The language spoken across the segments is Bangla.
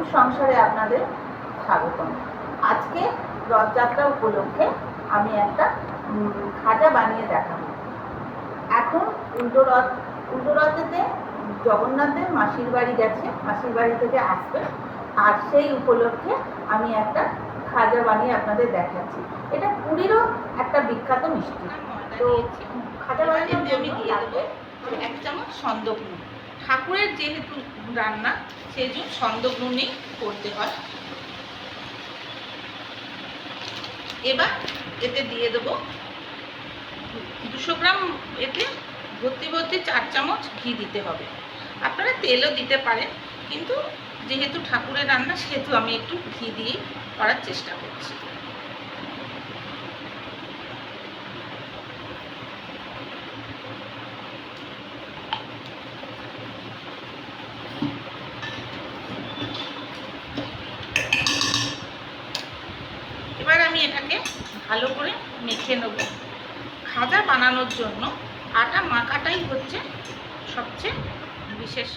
ঠাকুর সংসারে আপনাদের স্বাগতম। আজকে রথযাত্রা উপলক্ষে আমি একটা খাজা বানিয়ে দেখাবো। এখন উল্টো রথেতে জগন্নাথের মাসির বাড়ি গেছে, মাসির বাড়ি থেকে আসবে, আর সেই উপলক্ষে আমি একটা খাজা বানিয়ে আপনাদের দেখাচ্ছি। এটা পুরীরও একটা বিখ্যাত মিষ্টি। তো খাজা বানানোর জন্য লাগবে 1 চামচ সন্দক নুন। ঠাকুরের যেহেতু রান্না, সেই জন্য সন্দক নুনই করতে হয়। এবার এতে দিয়ে দেবো 200 গ্রাম, এতে ভর্তি 4 চামচ ঘি দিতে হবে। আপনারা তেলও দিতে পারেন, কিন্তু যেহেতু ঠাকুরের রান্না সেহেতু আমি একটু ঘি দিয়ে করার চেষ্টা করছি। এবার আমি এটাকে ভালো করে মেখে নেব। খাজা বানানোর জন্য আটা মাখাটাই হচ্ছে সবচেয়ে বিশেষ,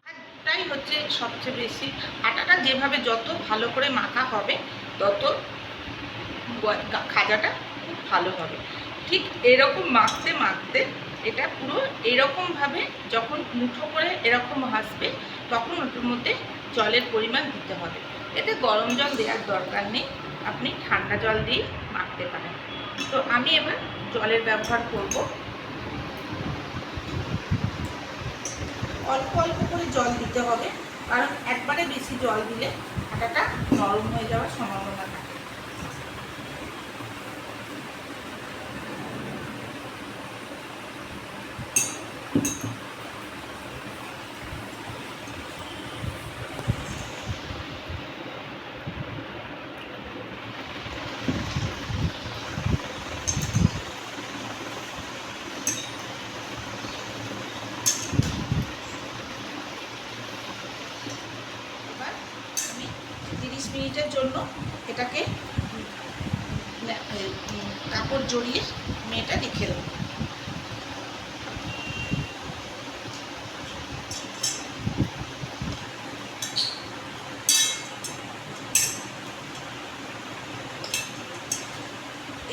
আটাটাই হচ্ছে সবচেয়ে বেশি। আটাটা যেভাবে যত ভালো করে মাখা হবে তত খাজাটা খুব ভালো হবে। ঠিক এরকম মাখতে মাখতে এটা পুরো এরকমভাবে যখন মুঠো করে এরকম ভাসবে, তখন ওটার মধ্যে জলের পরিমাণ দিতে হবে। এতে গরম জল দেওয়ার দরকার নেই, আপনি ঠান্ডা জল দিয়ে মাখতে পারেন। তো আমি এবার জলের ব্যবহার করব। অল্প অল্প করে জল দিতে হবে, কারণ একবারে বেশি জল দিলে আটাটা নরম হয়ে যাওয়ার সম্ভাবনা থাকে। আমি 30 মিনিটের জন্য এটাকে কাপড় জড়িয়ে মেয়েটা রেখে দেবো।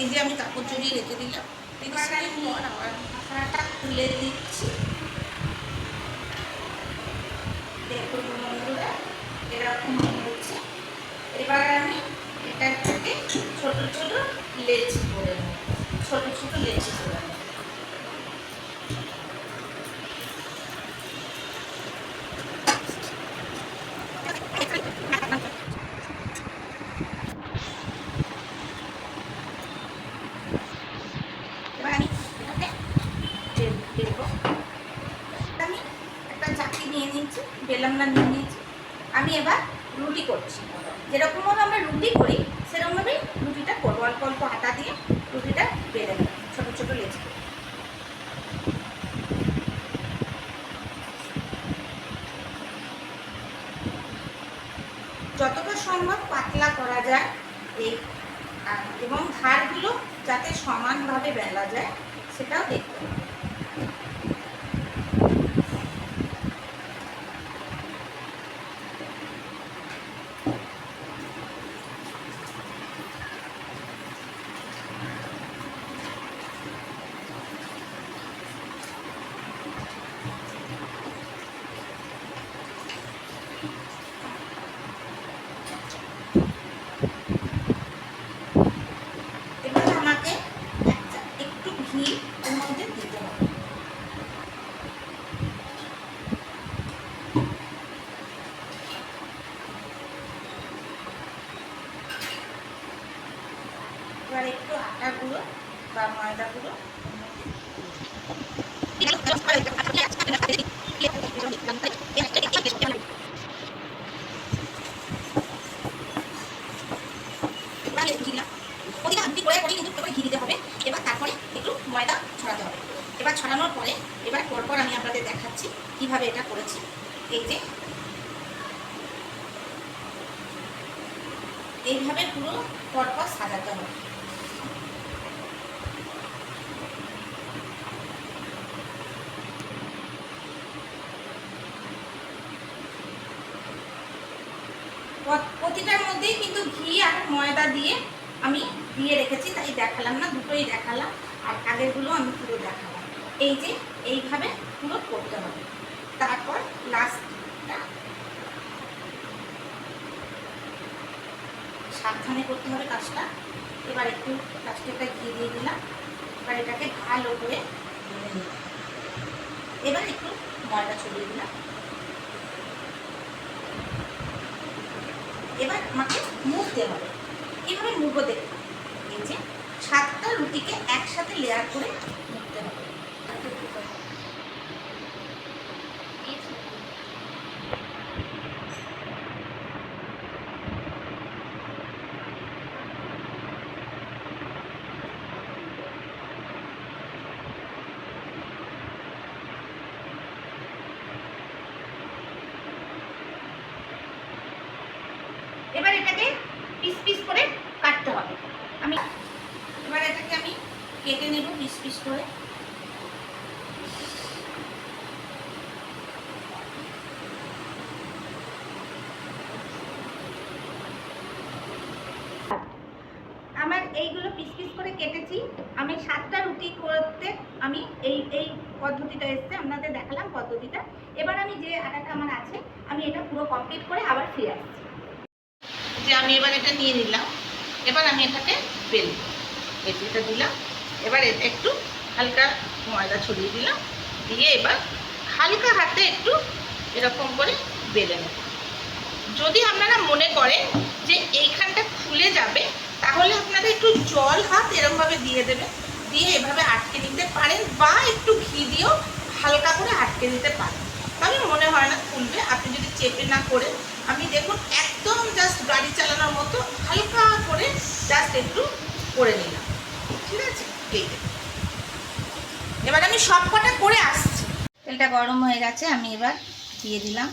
এই যে আমি কাপড় জড়িয়ে রেখে দিলাম। 30 মিনিট পর আবার ঢাকনাটা খুলে দিচ্ছি। দেখুন বন্ধুরা, এরকম হচ্ছে। এবার আমি এটাকে ছোট ছোট লেচি করে নেব, ছোট ছোট লেচি করে নেব। এবার আমি এটাকে বেলব। আমি একটা চাকরি নিয়ে নিয়েছি, বেলনা নিয়ে নিয়েছি। আমি এবার রুটি করছি। যেরকমভাবে আমরা রুটি করি সেরকমভাবেই রুটিটা করবো। অল্প অল্প আটা দিয়ে রুটিটা বেলে নেব ছোটো ছোটো লেচি। যতটা সম্ভব পাতলা করা যায় এবং ধারগুলো যাতে সমানভাবে বেলা যায় সেটাও দেখতে হবে। এবার আমাকে একটু ঘি এর মধ্যে দিতে হবে। এবার একটু আটা গুঁড়ো বা ময়দা গুঁড়ো ঘি দিতে হবে। এবার তারপরে একটু ময়দা ছড়াতে হবে। এবার ছড়ানোর পরে এবার পরপর আমি আপনাদের দেখাচ্ছি কিভাবে এটা করেছি। এই যে এইভাবে পুরো পরপর সাজাতে হবে। ময়দা দিয়ে আমি দিয়ে রেখেছি, তাই দেখালাম না, দুটোই দেখালাম। আর আগেরগুলো আমি পুরো দেখালাম। এই যে এইভাবে পুরো করতে হবে। তারপর লাস্টটা সাবধানে করতে হবে কাজটা। এবার একটু প্লাস্টিকটা ঘি দিয়ে দিলাম। এবার এটাকে ভালো করে ভেঙে নিলাম। এবার একটু ময়দা ছড়িয়ে দিলাম। এবার আমাকে মুড়তে হবে। কীভাবে মুড়বো দেখুন, এই যে 7টা রুটিকে একসাথে লেয়ার করে মুড়তে হবে। এবার এটাকে পিস পিস করে কাটতে হবে। এবার এটাকে আমি কেটে নেব পিস পিস করে। আমার এইগুলো পিস পিস করে কেটেছি। আমি 7টা রুটি করতে আমি এই পদ্ধতিটা এসছে, আপনাদের দেখালাম পদ্ধতিটা। এবার আমি যে আটাটা আমার আছে, আমি এটা পুরো কমপ্লিট করে আবার ফিরে আসছি। যে আমি এবার এটা নিয়ে নিলাম। এবার আমি এটাকে বেলব। এটা দিলাম। এবার এতে একটু হালকা ময়দা ছড়িয়ে দিলাম, দিয়ে এবার হালকা হাতে একটু এরকম করে বেলে নেব। যদি আপনারা মনে করেন যে এইখানটা খুলে যাবে, তাহলে আপনারা একটু জল হাত এরকমভাবে দিয়ে দেবেন, দিয়ে এভাবে আটকে নিতে পারেন, বা একটু ঘি দিয়েও হালকা করে আটকে দিতে পারেন। তাহলে মনে হয় না খুলবে। আপনি যদি চেপে না করে, আমি দেখুন একদম জাস্ট গাড়ি চালানোর মতো হালকা করে জাস্ট একটু করে নিলাম। ঠিক আছে, এই এবার আমি সব কটা করে আসছি। তেলটা গরম হয়ে গেছে, আমি এবার দিয়ে দিলাম।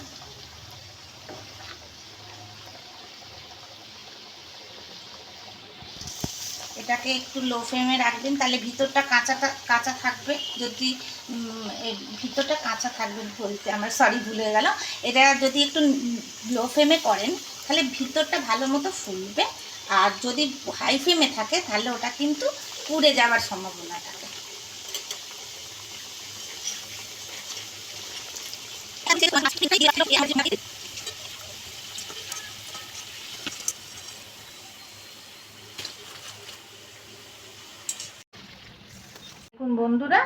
এটাকে একটু লো ফ্লেমে রাখবেন, তাহলে ভিতরটা কাঁচা থাকবে। যদি ভিতরটা কাঁচা থাকবে বলতে আমার ভুলে গেল। এটা যদি একটু লো ফ্লেমে করেন, তাহলে ভিতরটা ভালো মতো ফুলবে। আর যদি হাই ফ্লেমে থাকে, তাহলে ওটা কিন্তু পুড়ে যাওয়ার সম্ভাবনা থাকে। দেখুন বন্ধুরা,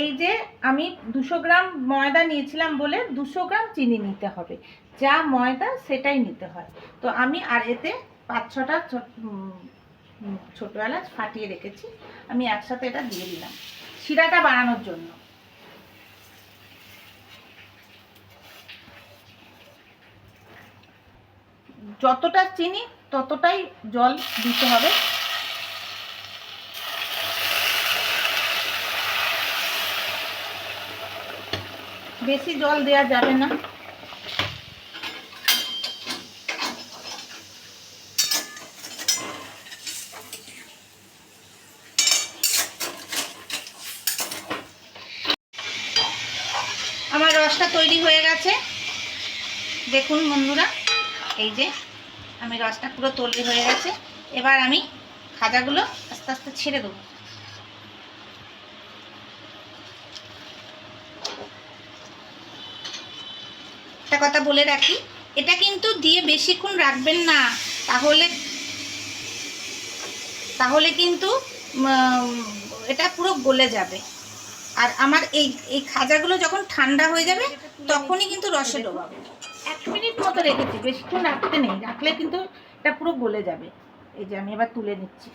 এই যে আমি 200 গ্রাম ময়দা নিয়েছিলাম বলে 200 গ্রাম চিনি নিতে হবে। যা ময়দা সেটাই নিতে হয়। তো আমি আর এতে 5-6টা ছোটো এলাচ ফাটিয়ে রেখেছি, আমি একসাথে এটা দিয়ে দিলাম শিরাটা বানানোর জন্য। যতটা চিনি ততটাই জল দিতে হবে। বেশি জল দেওয়া যাবে না। আমার রসটা তৈরি হয়ে গেছে, দেখুন বন্ধুরা। এই যে আমি রসটা পুরো তৈরি হয়ে গেছে। এবার আমি খাজাগুলো আস্তে আস্তে ছেড়ে দেবো। একটা কথা বলে রাখি, এটা কিন্তু দিয়ে বেশিক্ষণ রাখবেন না, তাহলে কিন্তু এটা পুরো গলে যাবে। আর আমার এই খাজাগুলো যখন ঠান্ডা হয়ে যাবে, তখনই কিন্তু রসে ডোবাবো। 1 মিনিট মতো রেখেছি, বেশিক্ষণ রাখতে নেই, রাখলে কিন্তু এটা পুরো গলে যাবে। এই যে আমি এবার তুলে নিচ্ছি।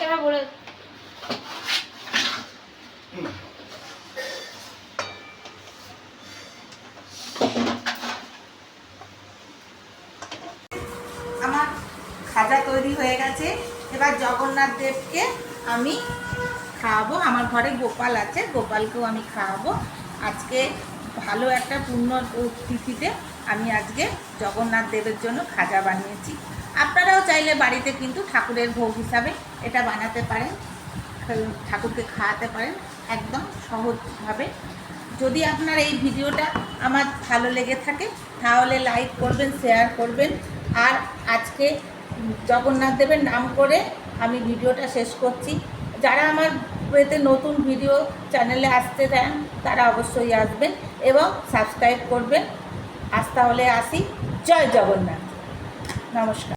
এবার বলে আমার খাজা তৈরি হয়ে গেছে। এবার জগন্নাথ দেবকে আমি খাওয়াবো। আমার ঘরে গোপাল আছে, গোপালকেও আমি খাওয়াবো। আজকে ভালো একটা পূর্ণ তিথিতে আমি আজকে জগন্নাথ দেবের জন্য খাজা বানিয়েছি। আপনারাও চাইলে বাড়িতে কিন্তু ঠাকুরের ভোগ হিসাবে এটা বানাতে পারেন। ঠাকুরকে খাওয়াতে পারেন একদম সহজভাবে। যদি আপনার এই ভিডিওটা আমার ভালো লেগে থাকে তাহলে লাইক করবেন, শেয়ার করবেন। আর আজকে জগন্নাথ দেবের নাম করে আমি ভিডিওটা শেষ করছি। যারা আমার এতে নতুন ভিডিও চ্যানেলে আসতে চান তারা অবশ্যই আসবেন এবং সাবস্ক্রাইব করবেন। আজ তাহলে আসি। জয় জগন্নাথ। নমস্কার।